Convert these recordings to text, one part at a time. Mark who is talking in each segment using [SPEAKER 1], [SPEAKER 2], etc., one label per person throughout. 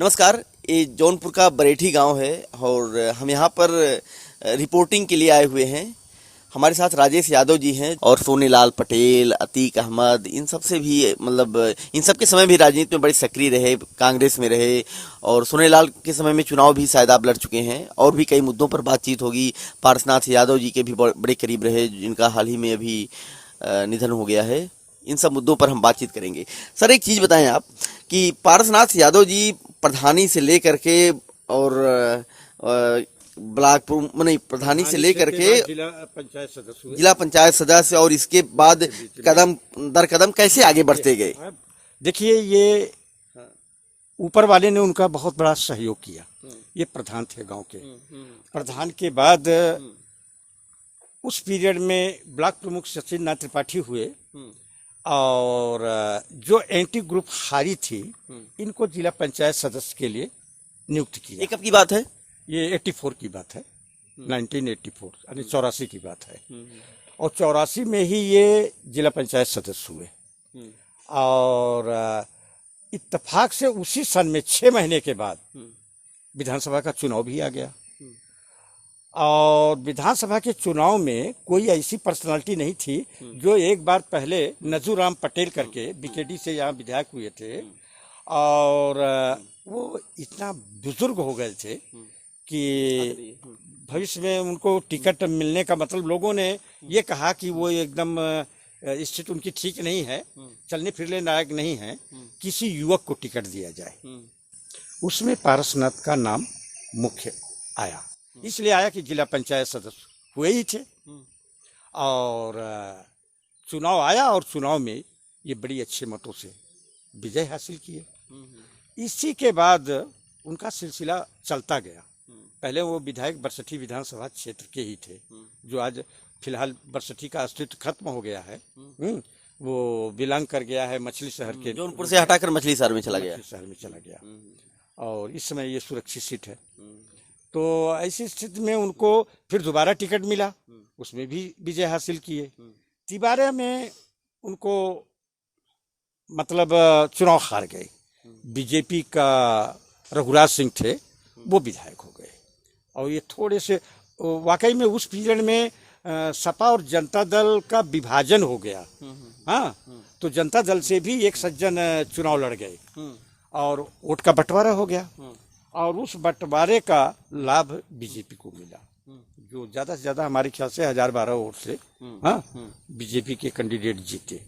[SPEAKER 1] नमस्कार, ये जौनपुर का बरेठी गांव है और हम यहाँ पर रिपोर्टिंग के लिए आए हुए हैं। हमारे साथ राजेश यादव जी हैं और सोनीलाल पटेल, अतीक अहमद, इन सब से भी मतलब इन सब के समय भी राजनीति में बड़े सक्रिय रहे, कांग्रेस में रहे और सोनीलाल के समय में चुनाव भी शायद आप लड़ चुके हैं और भी कई मुद्दों पर बातचीत होगी। पारसनाथ यादव जी के भी बड़े करीब रहे, जिनका हाल ही में अभी निधन हो गया है। इन सब मुद्दों पर हम बातचीत करेंगे। सर, एक चीज़ बताएं आप कि पारसनाथ यादव जी प्रधानी से लेकर के और ब्लॉक नहीं प्रधानी से लेकर के जिला पंचायत सदस्य और इसके बाद कदम दर कदम कैसे आगे बढ़ते गए?
[SPEAKER 2] देखिए, ये ऊपर वाले ने उनका बहुत बड़ा सहयोग किया। ये प्रधान थे गांव के। प्रधान के बाद उस पीरियड में ब्लॉक प्रमुख सचिन नाथ त्रिपाठी हुए और जो एंटी ग्रुप हारी थी, इनको जिला पंचायत सदस्य के लिए नियुक्त किया।
[SPEAKER 1] ये कब की बात है?
[SPEAKER 2] ये 84 की बात है, 1984 यानी 84 की बात है। और 84 में ही ये जिला पंचायत सदस्य हुए और इत्तेफाक से उसी सन में 6 महीने के बाद विधानसभा का चुनाव भी आ गया। और विधानसभा के चुनाव में कोई ऐसी पर्सनालिटी नहीं थी जो एक बार पहले नजूराम पटेल करके बीकेडी से यहाँ विधायक हुए थे और वो इतना बुजुर्ग हो गए थे कि भविष्य में उनको टिकट मिलने का मतलब लोगों ने ये कहा कि वो एकदम स्थिति उनकी ठीक नहीं है, चलने फिरने लायक नहीं है, किसी युवक को टिकट दिया जाए। उसमें पारसनाथ का नाम मुख्य आया, इसलिए आया कि जिला पंचायत सदस्य हुए ही थे और चुनाव आया और चुनाव में ये बड़ी अच्छे मतों से विजय हासिल किए। इसी के बाद उनका सिलसिला चलता गया। पहले वो विधायक बरसठी विधानसभा क्षेत्र के ही थे, जो आज फिलहाल बरसठी का अस्तित्व खत्म हो गया है। वो बिलोंग कर गया है मछली शहर के,
[SPEAKER 1] जौनपुर से हटाकर मछली शहर में चला गया
[SPEAKER 2] और इस समय ये सुरक्षित सीट है। तो ऐसी स्थिति में उनको फिर दोबारा टिकट मिला, उसमें भी विजय हासिल किए। तिबारे में उनको मतलब चुनाव हार गए। बीजेपी का रघुराज सिंह थे, वो विधायक हो गए और ये थोड़े से वाकई में उस पीरियड में सपा और जनता दल का विभाजन हो गया। हाँ, तो जनता दल से भी एक सज्जन चुनाव लड़ गए और वोट का बंटवारा हो गया और उस बंटवारे का लाभ बीजेपी को मिला, जो ज्यादा से ज्यादा हमारे ख्याल से 1012 वोट से बीजेपी के कैंडिडेट जीते।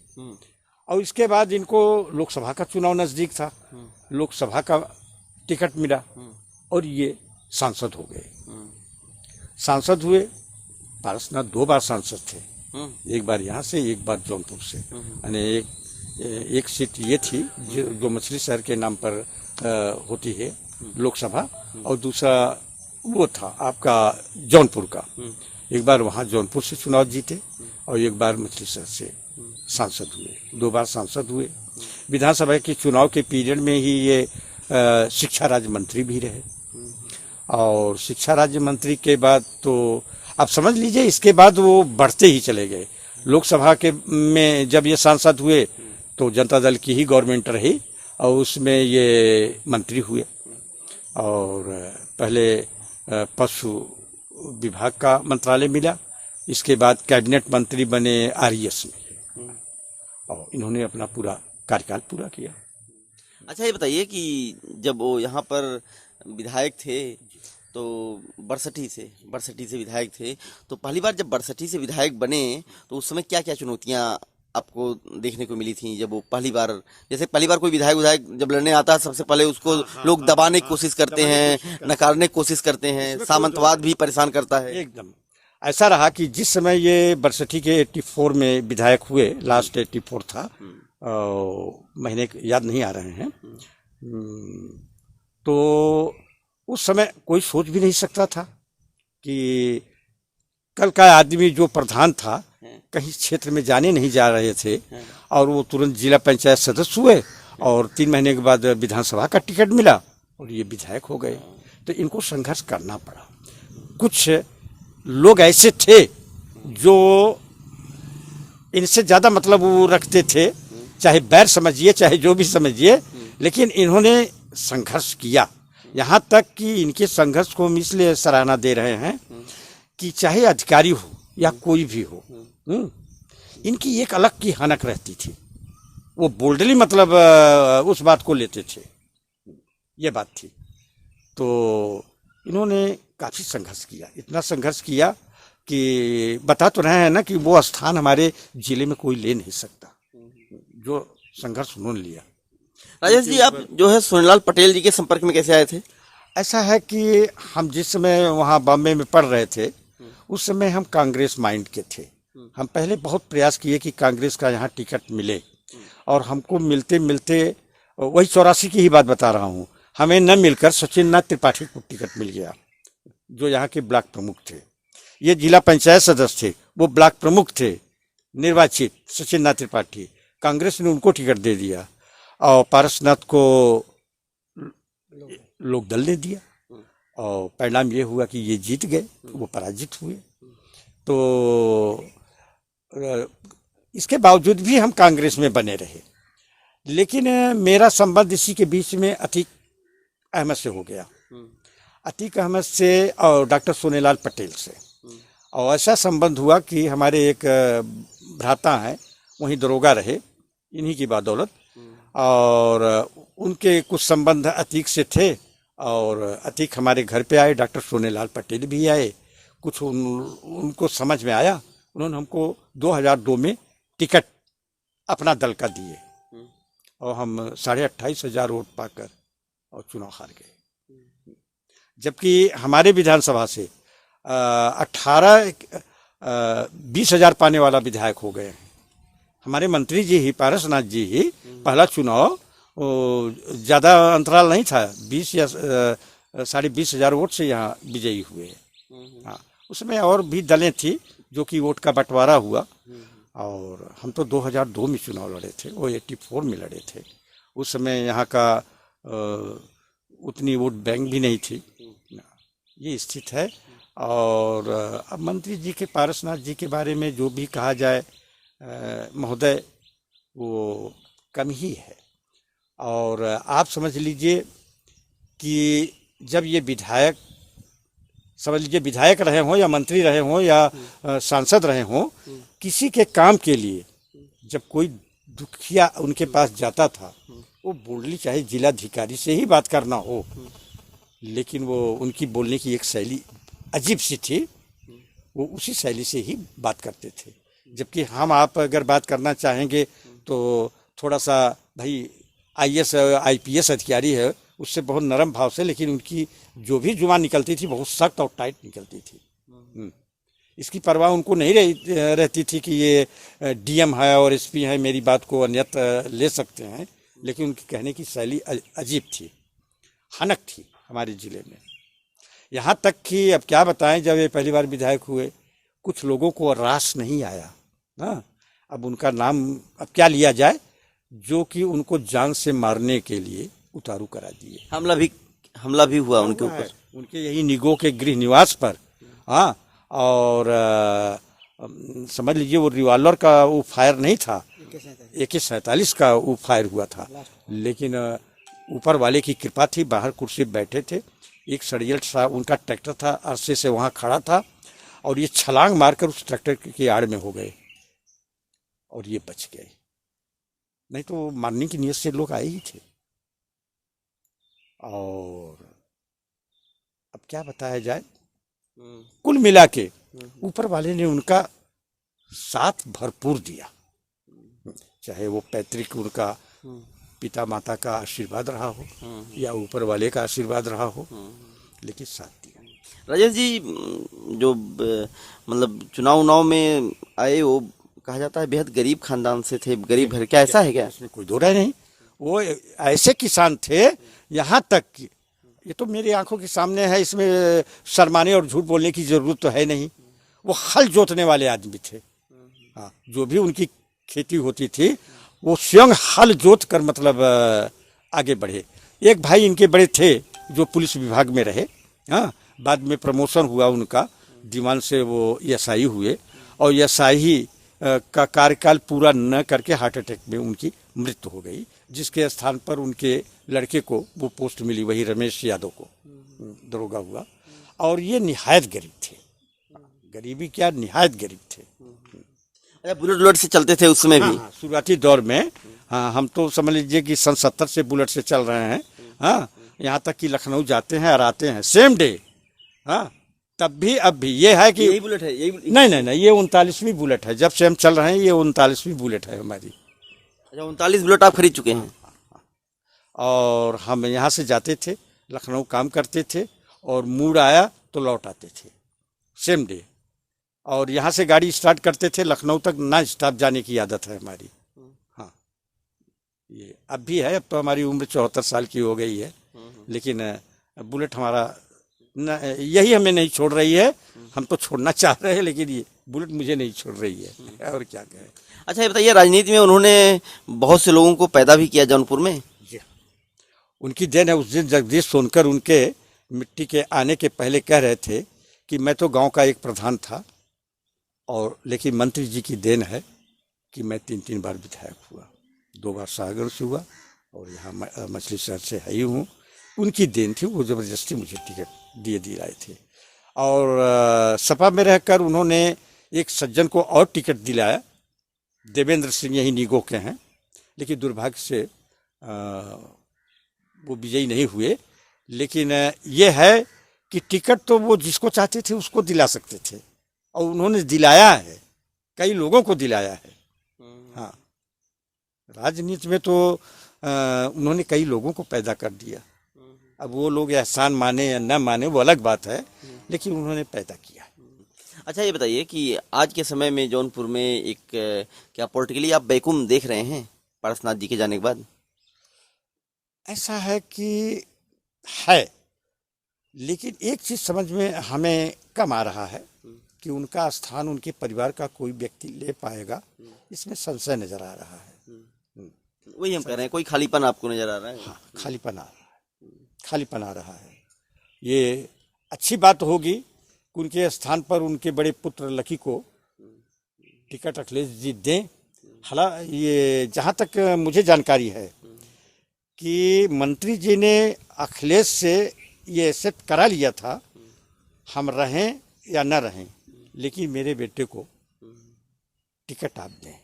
[SPEAKER 2] और इसके बाद इनको लोकसभा का चुनाव नजदीक था, लोकसभा का टिकट मिला और ये सांसद हो गए। सांसद हुए। पारसनाथ 2 बार सांसद थे, एक बार यहाँ से, एक बार जौनपुर से। यानी एक सीट ये थी जो मछली शहर के नाम पर होती है लोकसभा, और दूसरा वो था आपका जौनपुर का। एक बार वहाँ जौनपुर से चुनाव जीते और एक बार मछली शहर से सांसद हुए। 2 बार सांसद हुए। विधानसभा के चुनाव के पीरियड में ही ये शिक्षा राज्य मंत्री भी रहे और शिक्षा राज्य मंत्री के बाद तो आप समझ लीजिए इसके बाद वो बढ़ते ही चले गए। लोकसभा के में जब ये सांसद हुए तो जनता दल की ही गवर्नमेंट रही और उसमें ये मंत्री हुए और पहले पशु विभाग का मंत्रालय मिला, इसके बाद कैबिनेट मंत्री बने आरईएस में और इन्होंने अपना पूरा कार्यकाल पूरा किया।
[SPEAKER 1] अच्छा, ये बताइए कि जब वो यहाँ पर विधायक थे तो बरसठी से विधायक थे, तो पहली बार जब बरसठी से विधायक बने तो उस समय क्या क्या चुनौतियाँ आपको देखने को मिली थी? जब वो पहली बार, जैसे पहली बार कोई विधायक जब लड़ने आता है, सबसे पहले उसको लोग दबाने की कोशिश करते हैं, नकारने की कोशिश करते हैं, सामंतवाद भी परेशान करता है।
[SPEAKER 2] एकदम ऐसा रहा कि जिस समय ये बरसठी के 84 में विधायक हुए, लास्ट 84 था, महीने याद नहीं आ रहे हैं, तो उस समय कोई सोच भी नहीं सकता था कि कल का आदमी जो प्रधान था कहीं क्षेत्र में जाने नहीं जा रहे थे और वो तुरंत जिला पंचायत सदस्य हुए और 3 महीने के बाद विधानसभा का टिकट मिला और ये विधायक हो गए। तो इनको संघर्ष करना पड़ा। कुछ लोग ऐसे थे जो इनसे ज्यादा मतलब वो रखते थे चाहे बैर समझिए चाहे जो भी समझिए, लेकिन इन्होंने संघर्ष किया। यहाँ तक कि इनके संघर्ष को हम इसलिए सराहना दे रहे हैं कि चाहे अधिकारी हो या कोई भी हो, इनकी एक अलग की हनक रहती थी। वो बोल्डली मतलब उस बात को लेते थे, ये बात थी। तो इन्होंने काफ़ी संघर्ष किया, इतना संघर्ष किया कि बता तो रहे हैं ना कि वो स्थान हमारे जिले में कोई ले नहीं सकता जो संघर्ष उन्होंने लिया।
[SPEAKER 1] राजेश जी, आप जो है सोनीलाल पटेल जी के संपर्क में कैसे आए थे?
[SPEAKER 2] ऐसा है कि हम जिस समय वहाँ बॉम्बे में पढ़ रहे थे उस समय हम कांग्रेस माइंड के थे। हम पहले बहुत प्रयास किए कि कांग्रेस का यहाँ टिकट मिले, और हमको मिलते मिलते वही 84 की ही बात बता रहा हूँ, हमें न मिलकर सचिन नाथ त्रिपाठी को टिकट मिल गया जो यहाँ के ब्लॉक प्रमुख थे। ये जिला पंचायत सदस्य थे, वो ब्लॉक प्रमुख थे निर्वाचित सचिन नाथ त्रिपाठी। कांग्रेस ने उनको टिकट दे दिया और पारसनाथ को लोकदल ने दिया, और परिणाम ये हुआ कि ये जीत गए, वो पराजित हुए। तो इसके बावजूद भी हम कांग्रेस में बने रहे, लेकिन मेरा संबंध इसी के बीच में अतीक अहमद से हो गया, अतीक अहमद से और डॉक्टर सोनीलाल पटेल से। और ऐसा संबंध हुआ कि हमारे एक भ्राता हैं, वहीं दरोगा रहे इन्हीं की बदौलत, और उनके कुछ संबंध अतीक से थे, और अतीक हमारे घर पे आए, डॉक्टर सोनीलाल पटेल भी आए। कुछ उनको समझ में आया, उन्होंने हमको 2002 में टिकट अपना दल का दिए, और हम 28,500 वोट पाकर और चुनाव हार गए। जबकि हमारे विधानसभा से 20,000 पाने वाला विधायक हो गए हैं। हमारे मंत्री जी ही, पारसनाथ जी ही, पहला चुनाव ज़्यादा अंतराल नहीं था, 20 या 20,500 वोट से यहाँ विजयी हुए। हाँ, उसमें और भी दलें थी जो कि वोट का बंटवारा हुआ, और हम तो 2002 में चुनाव लड़े थे, वो 84 में लड़े थे। उस समय यहाँ का उतनी वोट बैंक भी नहीं थी, ये स्थिति है। और अब मंत्री जी के, पारसनाथ जी के बारे में जो भी कहा जाए महोदय, वो कम ही है। और आप समझ लीजिए कि जब ये विधायक, समझ लीजिए विधायक रहे हों या मंत्री रहे हों या सांसद रहे हों, किसी के काम के लिए जब कोई दुखिया उनके पास जाता था, वो बोलनी चाहे जिलाधिकारी से ही बात करना हो, लेकिन वो उनकी बोलने की एक शैली अजीब सी थी, वो उसी शैली से ही बात करते थे। जबकि हम आप अगर बात करना चाहेंगे तो थोड़ा सा भाई IAS IPS अधिकारी है, उससे बहुत नरम भाव से, लेकिन उनकी जो भी जुबान निकलती थी बहुत सख्त और टाइट निकलती थी। इसकी परवाह उनको नहीं रहती थी कि ये DM है और SP है, मेरी बात को अन्यत्र ले सकते हैं, लेकिन उनकी कहने की शैली अजीब थी, हनक थी हमारे ज़िले में। यहाँ तक कि अब क्या बताएं, जब ये पहली बार विधायक हुए कुछ लोगों को रास नहीं आया। हाँ, अब उनका नाम अब क्या लिया जाए, जो कि उनको जान से मारने के लिए उतारू करा दिए।
[SPEAKER 1] हमला भी हुआ उनके ऊपर,
[SPEAKER 2] उनके यही निगो के गृह निवास पर। हाँ, और समझ लीजिए वो रिवॉल्वर का वो फायर नहीं था, AK-47 का वो फायर हुआ था, लेकिन ऊपर वाले की कृपा थी। बाहर कुर्सी बैठे थे, एक सड़ियल सा उनका ट्रैक्टर था, अरसे से वहाँ खड़ा था, और ये छलांग मारकर उस ट्रैक्टर की आड़ में हो गए और ये बच गए, नहीं तो मारने की नीयत से लोग आए ही थे। और अब क्या बताया जाए, कुल मिला के ऊपर वाले ने उनका साथ भरपूर दिया, चाहे वो पैतृक उनका पिता माता का आशीर्वाद रहा हो या ऊपर वाले का आशीर्वाद रहा हो, लेकिन साथ दिया।
[SPEAKER 1] राजेश जी, जो मतलब चुनाव में आए, वो कहा जाता है बेहद गरीब खानदान से थे, गरीब घर, क्या ऐसा है क्या?
[SPEAKER 2] इसमें कोई दो राय नहीं, वो ऐसे किसान थे, यहाँ तक कि ये तो मेरी आंखों के सामने है, इसमें शर्माने और झूठ बोलने की जरूरत तो है नहीं। वो हल जोतने वाले आदमी थे। हाँ, जो भी उनकी खेती होती थी वो स्वयं हल जोत कर मतलब आगे बढ़े। एक भाई इनके बड़े थे जो पुलिस विभाग में रहे। हाँ, बाद में प्रमोशन हुआ उनका, दीवान से वो SI हुए, और SI का कार्यकाल पूरा न करके हार्ट अटैक में उनकी मृत्यु हो गई, जिसके स्थान पर उनके लड़के को वो पोस्ट मिली, वही रमेश यादव को दरोगा हुआ। और ये निहायत गरीब थे, गरीबी क्या, निहायत गरीब थे।
[SPEAKER 1] अच्छा, बुलेट बुलेट से चलते थे उस समय भी?
[SPEAKER 2] हाँ, शुरुआती दौर में। हाँ, हम तो समझ लीजिए कि सन 70 से बुलेट से चल रहे हैं। हाँ, यहाँ तक कि लखनऊ जाते हैं और आते हैं सेम डे। हाँ, तब भी अब भी ये है कि
[SPEAKER 1] यही बुलेट है? यही?
[SPEAKER 2] नहीं, ये 39वीं बुलेट है। जब से हम चल रहे हैं ये 39वीं बुलेट है हमारी।
[SPEAKER 1] अच्छा, 39 बुलेट आप खरीद चुके हैं?
[SPEAKER 2] और हम यहाँ से जाते थे, लखनऊ काम करते थे, और मूड आया तो लौट आते थे सेम डे। और यहाँ से गाड़ी स्टार्ट करते थे, लखनऊ तक ना स्टॉप जाने की आदत है हमारी। हाँ, ये अब भी है। अब तो हमारी उम्र 74 साल की हो गई है, लेकिन बुलेट हमारा यही हमें नहीं छोड़ रही है। हम तो छोड़ना चाह रहे हैं, लेकिन ये बुलेट मुझे नहीं छोड़ रही है, और क्या कहें।
[SPEAKER 1] अच्छा, ये बताइए, राजनीति में उन्होंने बहुत से लोगों को पैदा भी किया जौनपुर में?
[SPEAKER 2] उनकी देन है। उस दिन जगदीश सोनकर उनके मिट्टी के आने के पहले कह रहे थे कि मैं तो गांव का एक प्रधान था, और लेकिन मंत्री जी की देन है कि मैं 3 बार विधायक हुआ, 2 बार सागर से हुआ, और यहाँ मछली शहर से है ही हूँ। उनकी देन थी, वो ज़बरदस्ती मुझे टिकट दिलाए थे। और सपा में रहकर उन्होंने एक सज्जन को और टिकट दिलाया, देवेंद्र सिंह, यही नीगो के हैं, लेकिन दुर्भाग्य से वो विजयी नहीं हुए। लेकिन ये है कि टिकट तो वो जिसको चाहते थे उसको दिला सकते थे, और उन्होंने दिलाया है, कई लोगों को दिलाया है। हाँ, राजनीति में तो उन्होंने कई लोगों को पैदा कर दिया। अब वो लोग एहसान माने या न माने वो अलग बात है, लेकिन उन्होंने पैदा किया।
[SPEAKER 1] अच्छा, ये बताइए कि आज के समय में जौनपुर में एक क्या पॉलिटिकली आप वैक्यूम देख रहे हैं पारसनाथ जी के जाने के बाद?
[SPEAKER 2] ऐसा है कि है, लेकिन एक चीज समझ में हमें कम आ रहा है कि उनका स्थान उनके परिवार का कोई व्यक्ति ले पाएगा, इसमें संशय नजर आ रहा है।
[SPEAKER 1] वही हम कह रहे हैं, कोई खालीपन आपको नजर आ रहा है?
[SPEAKER 2] हाँ, खालीपन आ रहा है, खालीपन आ रहा है। ये अच्छी बात होगी कि उनके स्थान पर उनके बड़े पुत्र लकी को टिकट अखिलेश जी दें। हालांकि ये जहाँ तक मुझे जानकारी है कि मंत्री जी ने अखिलेश से ये एक्सेप्ट करा लिया था, हम रहें या न रहें, लेकिन मेरे बेटे को टिकट आप दें,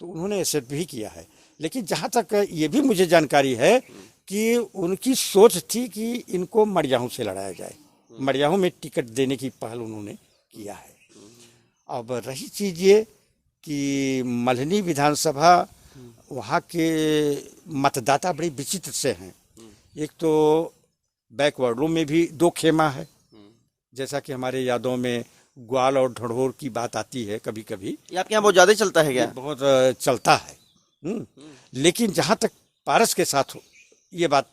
[SPEAKER 2] तो उन्होंने एक्सेप्ट भी किया है। लेकिन जहाँ तक ये भी मुझे जानकारी है कि उनकी सोच थी कि इनको मड़ियाहू से लड़ाया जाए, मड़ियाहू में टिकट देने की पहल उन्होंने किया है। अब रही चीज़ ये कि मल्हनी विधानसभा, वहाँ के मतदाता बड़े विचित्र से हैं। एक तो बैकवर्डों में भी 2 खेमा है, जैसा कि हमारे यादों में ग्वाल और ढढ़ोर की बात आती है कभी कभी।
[SPEAKER 1] ये आपके यहाँ बहुत ज़्यादा चलता है क्या?
[SPEAKER 2] बहुत चलता है। लेकिन जहाँ तक पारस के साथ हो, ये बात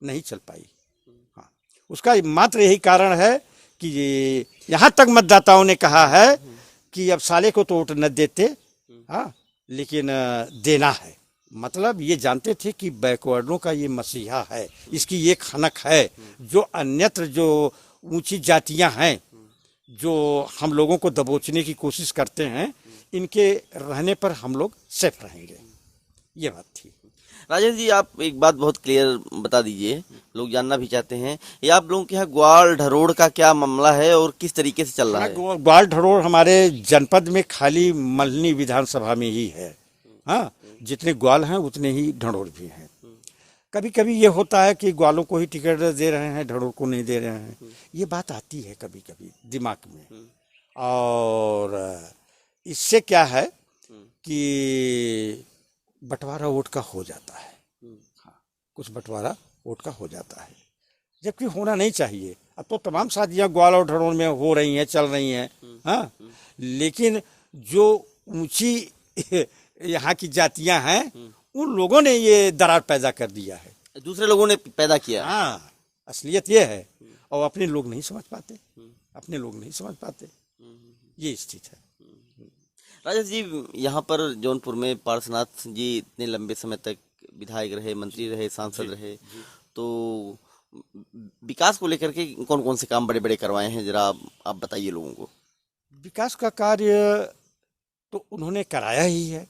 [SPEAKER 2] नहीं चल पाई। हाँ, उसका मात्र यही कारण है कि यहाँ तक मतदाताओं ने कहा है कि अब साले को तो वोट न देते, हाँ, लेकिन देना है। मतलब ये जानते थे कि बैकवर्डों का ये मसीहा है, इसकी ये खनक है। जो अन्यत्र जो ऊंची जातियां हैं, जो हम लोगों को दबोचने की कोशिश करते हैं, इनके रहने पर हम लोग सेफ रहेंगे, ये बात थी।
[SPEAKER 1] राजेश जी, आप एक बात बहुत क्लियर बता दीजिए, लोग जानना भी चाहते हैं, ये आप लोगों के यहाँ ग्वाल ढरोड़ का क्या मामला है और किस तरीके से चल रहा है?
[SPEAKER 2] ग्वाल ढरोड़ हमारे जनपद में खाली मल्हनी विधानसभा में ही है। हाँ, जितने ग्वाल हैं उतने ही ढरोड़ भी हैं। कभी कभी ये होता है कि ग्वालों को ही टिकट दे रहे हैं, ढरोड़ को नहीं दे रहे हैं, ये बात आती है कभी कभी दिमाग में। और इससे क्या है कि बंटवारा वोट का हो जाता है। हाँ, कुछ बंटवारा वोट का हो जाता है, जबकि होना नहीं चाहिए। अब तो तमाम शादियां ग्वाल और ढरोड़ में हो रही हैं, चल रही हैं। हाँ, लेकिन जो ऊंची यहाँ की जातियां हैं, उन लोगों ने ये दरार पैदा कर दिया है,
[SPEAKER 1] दूसरे लोगों ने पैदा किया।
[SPEAKER 2] हाँ, असलियत ये है, और अपने लोग नहीं समझ पाते, अपने लोग नहीं समझ पाते, ये स्थिति है।
[SPEAKER 1] राजेश जी, यहाँ पर जौनपुर में पारसनाथ जी इतने लंबे समय तक विधायक रहे, मंत्री रहे, सांसद रहे, तो विकास को लेकर के कौन कौन से काम बड़े बड़े करवाए हैं, जरा आप बताइए लोगों को।
[SPEAKER 2] विकास का कार्य तो उन्होंने कराया ही है,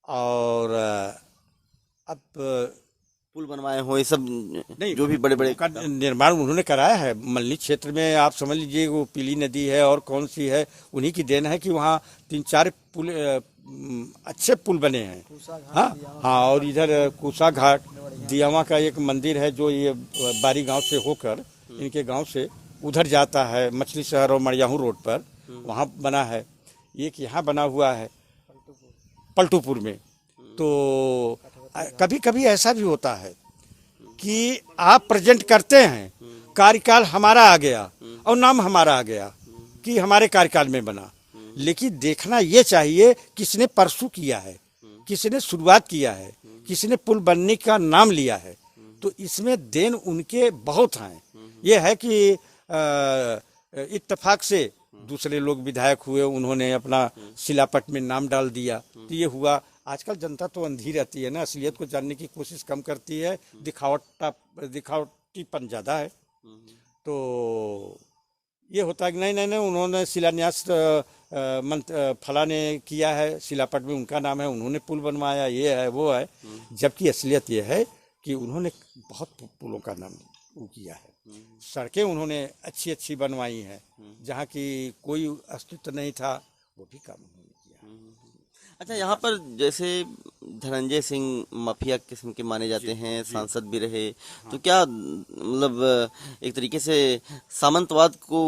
[SPEAKER 2] और अब
[SPEAKER 1] पुल बनवाए हो ये सब,
[SPEAKER 2] नहीं,
[SPEAKER 1] जो भी बड़े बड़े
[SPEAKER 2] का निर्माण उन्होंने कराया है। मल्ली क्षेत्र में आप समझ लीजिए वो पीली नदी है और कौन सी है, उन्हीं की देन है कि वहाँ 3-4 पुल अच्छे पुल बने हैं। हाँ हाँ, और इधर कूसा घाट दियावा का एक मंदिर है जो ये बारी गांव से होकर इनके गांव से उधर जाता है, मछली शहर और मड़ियाहू रोड पर, वहाँ बना है। एक यहाँ बना हुआ है पलटूपुर में। तो कभी कभी ऐसा भी होता है कि आप प्रेजेंट करते हैं, कार्यकाल हमारा आ गया और नाम हमारा आ गया कि हमारे कार्यकाल में बना, लेकिन देखना ये चाहिए किसने परसों किया है, किसने शुरुआत किया है, किसने पुल बनने का नाम लिया है। तो इसमें देन उनके बहुत हैं। ये है कि इत्तेफाक से दूसरे लोग विधायक हुए, उन्होंने अपना शिलापट में नाम डाल दिया, तो ये हुआ। आजकल जनता तो अंधी रहती है ना, असलियत को जानने की कोशिश कम करती है, दिखावटीपन ज़्यादा है। तो ये होता है कि नहीं नहीं नहीं, उन्होंने शिलान्यास फला ने किया है, शिलापट में उनका नाम है, उन्होंने पुल बनवाया, ये है वो है। जबकि असलियत ये है कि उन्होंने बहुत पुलों का नाम वो किया है। सड़कें उन्होंने अच्छी अच्छी बनवाई हैं, जहाँ की कोई अस्तित्व नहीं था वो भी काम उन्होंने किया।
[SPEAKER 1] अच्छा, यहाँ पर जैसे धनंजय सिंह माफिया किस्म के माने जाते हैं, सांसद भी रहे, तो क्या मतलब एक तरीके से सामंतवाद को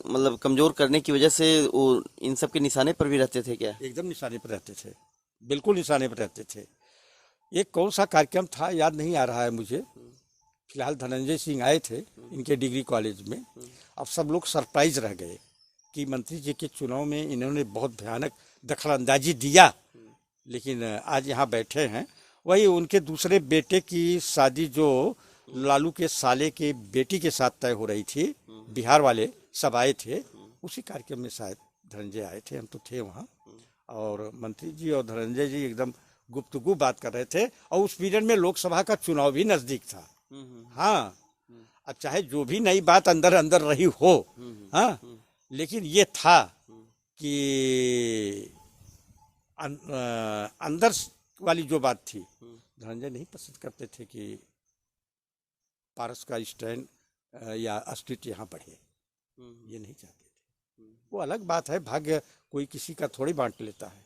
[SPEAKER 1] मतलब कमजोर करने की वजह से वो इन सब के निशाने पर भी रहते थे क्या?
[SPEAKER 2] एकदम निशाने पर रहते थे, बिल्कुल निशाने पर रहते थे। एक कौन सा कार्यक्रम था याद नहीं आ रहा है मुझे, फिलहाल धनंजय सिंह आए थे इनके डिग्री कॉलेज में। अब सब लोग सरप्राइज रह गए कि मंत्री जी के चुनाव में इन्होंने बहुत भयानक दखलंदाजी दिया, लेकिन आज यहाँ बैठे हैं। वही उनके दूसरे बेटे की शादी जो लालू के साले के बेटी के साथ तय हो रही थी, बिहार वाले सब आए थे, उसी कार्यक्रम में शायद धनंजय आए थे, हम तो थे वहाँ। और मंत्री जी और धनंजय जी एकदम गुप्तगू बात कर रहे थे, और उस पीरियड में लोकसभा का चुनाव भी नजदीक था। हाँ, अब चाहे जो भी नई बात अंदर अंदर रही हो, हाँ, लेकिन ये था कि अंदर वाली जो बात थी, धनंजय नहीं पसंद करते थे कि पारस का स्टैंड या अस्तित्व यहाँ बढ़े, ये नहीं चाहते थे। वो अलग बात है, भाग्य कोई किसी का थोड़ी बांट लेता है।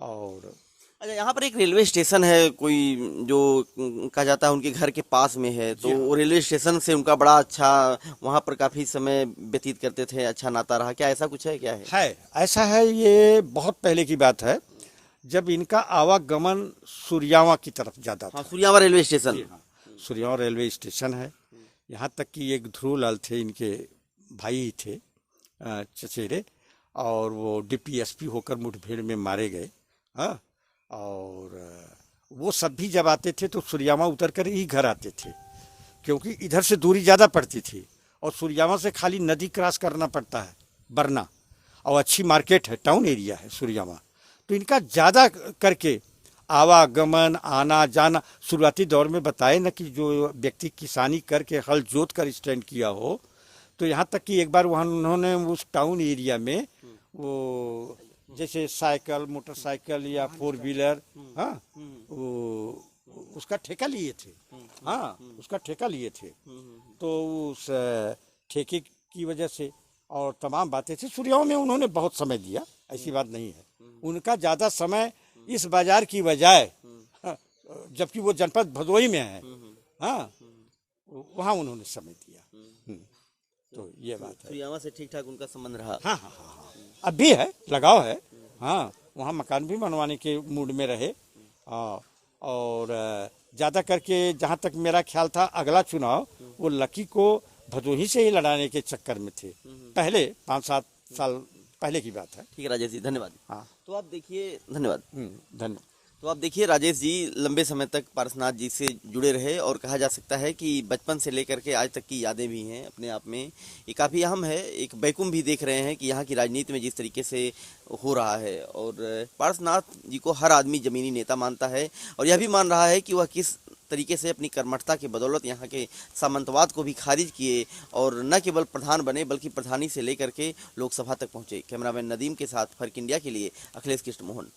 [SPEAKER 2] और
[SPEAKER 1] अच्छा, यहाँ पर एक रेलवे स्टेशन है, कोई जो कहा जाता है उनके घर के पास में है, तो वो रेलवे स्टेशन से उनका बड़ा अच्छा, वहाँ पर काफी समय व्यतीत करते थे, अच्छा नाता रहा, क्या ऐसा कुछ है? क्या है
[SPEAKER 2] ऐसा है, ये बहुत पहले की बात है, जब इनका आवागमन सुरयावा की तरफ जाता था।
[SPEAKER 1] हाँ, सुरयावा रेलवे स्टेशन।
[SPEAKER 2] हाँ, सुरयावा रेलवे स्टेशन है। यहाँ तक कि एक ध्रुवलाल थे, इनके भाई ही थे, चचेरे, और वो DPSP होकर मुठभेड़ में मारे गए। हाँ, और वो सब भी जब आते थे तो सुरयामा उतर कर ही घर आते थे, क्योंकि इधर से दूरी ज़्यादा पड़ती थी और सुरयामा से खाली नदी क्रॉस करना पड़ता है, बरना, और अच्छी मार्केट है, टाउन एरिया है सुरयामा। तो इनका ज़्यादा करके आवागमन, आना जाना, शुरुआती दौर में बताए ना कि जो व्यक्ति किसानी करके हल जोत कर स्टैंड किया हो, तो यहाँ तक कि एक बार वहाँ उन्होंने उस टाउन एरिया में वो जैसे साइकिल, मोटरसाइकिल या 4 व्हीलर, हाँ, वो उसका ठेका लिए थे। हाँ, उसका ठेका लिए थे। तो उस ठेके की वजह से और तमाम बातें थी। सुरयावा में उन्होंने बहुत समय दिया, ऐसी बात नहीं है। उनका ज़्यादा समय इस बाजार की बजाय, जबकि वो जनपद भदोही में है, हाँ, वहाँ उन्होंने समय दिया। तो ये बात है,
[SPEAKER 1] सुरयावा से ठीक ठाक उनका संबंध रहा।
[SPEAKER 2] हाँ हाँ हाँ, अब भी है, लगाव है। हाँ, वहाँ मकान भी बनवाने के मूड में रहे। और ज़्यादा करके जहाँ तक मेरा ख्याल था, अगला चुनाव वो लकी को भदोही से ही लड़ाने के चक्कर में थे, पहले 5-7 साल पहले की बात है।
[SPEAKER 1] ठीक है राजेश जी, धन्यवाद।
[SPEAKER 2] हाँ,
[SPEAKER 1] तो आप देखिए, धन्यवाद।
[SPEAKER 2] धन्यवाद।
[SPEAKER 1] तो आप देखिए, राजेश जी लंबे समय तक पारसनाथ जी से जुड़े रहे, और कहा जा सकता है कि बचपन से लेकर के आज तक की यादें भी हैं अपने आप में, ये काफ़ी अहम है। एक बैकुम भी देख रहे हैं कि यहाँ की राजनीति में जिस तरीके से हो रहा है, और पारसनाथ जी को हर आदमी ज़मीनी नेता मानता है, और यह भी मान रहा है कि वह किस तरीके से अपनी कर्मठता की बदौलत यहाँ के सामंतवाद को भी खारिज किए, और न केवल प्रधान बने बल्कि प्रधानी से लेकर के लोकसभा तक पहुँचे। कैमरामैन नदीम के साथ फर्क इंडिया के लिए अखिलेश कृष्ण मोहन।